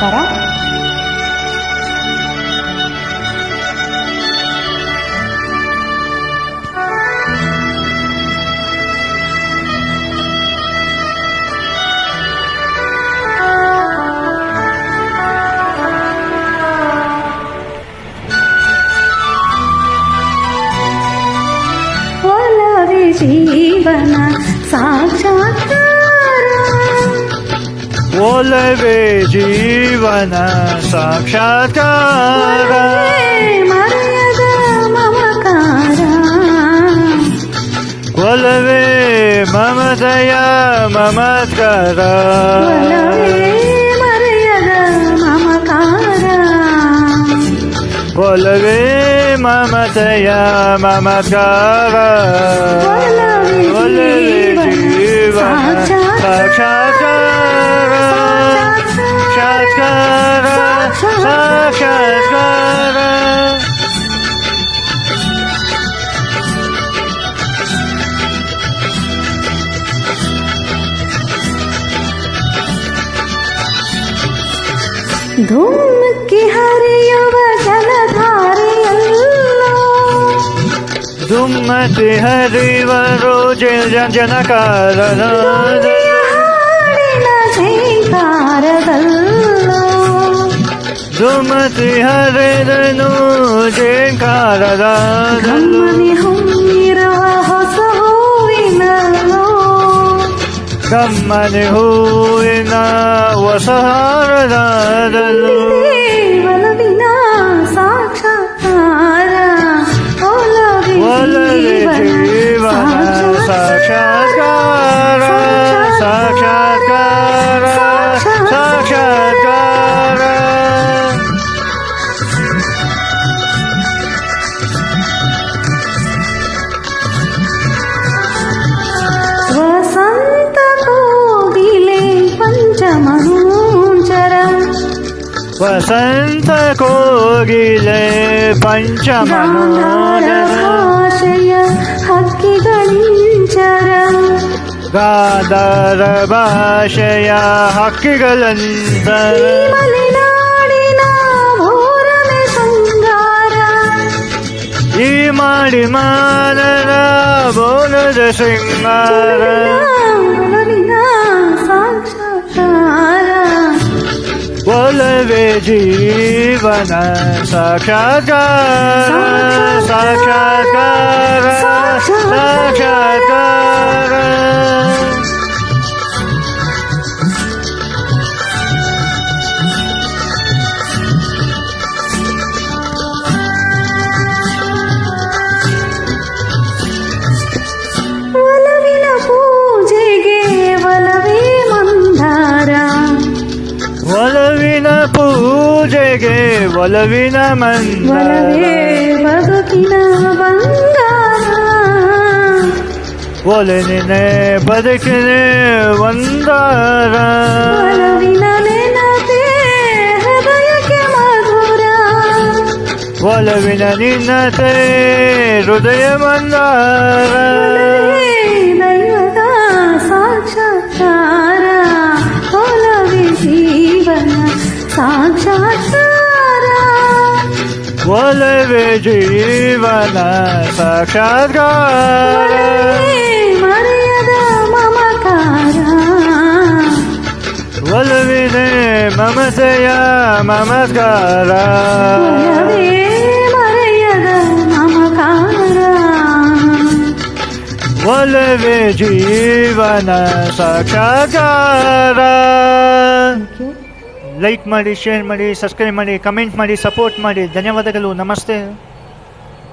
ನಮಸ್ಕಾರ. ಒಲವೇ ಜೀವನ ಸಾಕ್ಷಾತ್ಕಾರ, ಒಲವೇ ಜೀವನ ಸಾಕ್ಷಾತ್ಕಾರ, ಮರೆಯದ ಮಮಕಾರ, ಒಲವೇ ಮಮತೆಯ ಮಮತ್ಕಾರ, ಒಲವೇ ಮರೆಯದ ಮಮಕಾರ, ಒಲವೇ ಮಮತೆಯ ಮಮತ್ಕಾರ, ಒಲವೇ ಜೀವನ ಸಾಕ್ಷಾತ್ಕಾರ, ಸಾಕ್ಷಾತ್ಕಾರ, ಸಾಕ್ಷಾತ್ಕಾರ. ಧುಮ್ಮಕ್ಕಿ ಹರಿಯುವ ಜಲಧಾರೆಯಲ್ಲೋ, ಧುಮ್ಮತಿ ಹರಿವ ರೋಜ ಜನಕಾರನ, ಹಾಡಿನ ಝೇಂಕಾರದಲ್ಲೋ, ಧುಮತಿ ಹರಿದನು ಜೇಂಕಾರದ, ಗಮ್ಮನೆ ಹೊಮ್ಮಿರುವ ಹೊಸ ಹೂವಿನಲ್ಲೋ, ಕಮ್ಮನೆ ಹೂವಿನ ವಸಹಾರದಲ್ಲೂ, ಒಲವಿನ ಸಾಕ್ಷಾತ್ಕಾರ, ಒಲವೇ ಜೀವನ ಸಾಕ್ಷಾತ್ಕಾರ, ಸಾಕ್ಷಾತ್ಕಾರ, ಸಾಕ್ಷಾತ್ಕಾರ. ವಸಂತ ಕೋಗಿಲೆ ಪಂಚಮನೂಂಚರ, ವಸಂತ ಕೋಗಿಲೆ ಪಂಚಮನೋಜರ, ಭಾಷೆಯ ಹಕ್ಕಿಗಳಿಂಚರ, ಗಾಂಧಾರ ಭಾಷೆಯ ಹಕ್ಕಿಗಳಂತರ, ಮಲೆನಾಡಿನ ಭೂರಮೆ ಶೃಂಗಾರ, ಈ ಮಾಡಿ ಮಾನರ ಬೋಲದ ಶೃಂಗಾರ, ಒಲವಿನ ಸಾಕ್ಷಾತ್ಕಾರ, ಒಲವೇ ಜೀವನ ಸಾಕ್ಷಾತ್ಕಾರ, ಸಾಕ್ಷಾತ್ಕಾರ, ಸಾಕ್ಷಾತ್ಕಾರ. ಒಲವಿನ ಪೂಜೆಗೆ ಒಲವೇ ಮಂದಾರ, ಒಲವಿನ ಪೂಜೆಗೆ ಒಲವಿನ ಮಂದಾರ, ಒಲವೇ ಬದುಕಿನ ಬಂಗಾರ, ಒಲವಿನೇ ಬದುಕಿನೇ ಒಂದಾರ, ಒಲವಿನ ನೆನಪೇ ಹೃದಯಕ್ಕೆ ಮಧುರ, ಒಲವಿನ ನಿನ್ನತೆ ಹೃದಯ ಮಂದಾರ, ಒಲವೇ ದೈವದ ಸಾಕ್ಷಾತ್ಕಾರ, ಒಲವೇ ಜೀವನ ಸಾಕ್ಷಾತ್ಕಾರ, ಒಲವೇ ಜೀವನ ಸಾಕ್ಷಾತ್ಕಾರ, ಒಲವೇ ಮರೆಯದ ಮಮಕಾರ, ಒಲವಿನೇ ಮಮತೆಯ ಮಮತ್ಕಾರ, ಒಲವೇ ಮರೆಯದ ಮಮಕಾರ, ಒಲವೇ ಜೀವನ ಸಾಕ್ಷಾತ್ಕಾರ. ಲೈಕ್ ಮಾಡಿ, ಶೇರ್ ಮಾಡಿ, ಸಬ್ಸ್ಕ್ರೈಬ್ ಮಾಡಿ, ಕಮೆಂಟ್ ಮಾಡಿ, ಸಪೋರ್ಟ್ ಮಾಡಿ. ಧನ್ಯವಾದಗಳು. ನಮಸ್ತೆ.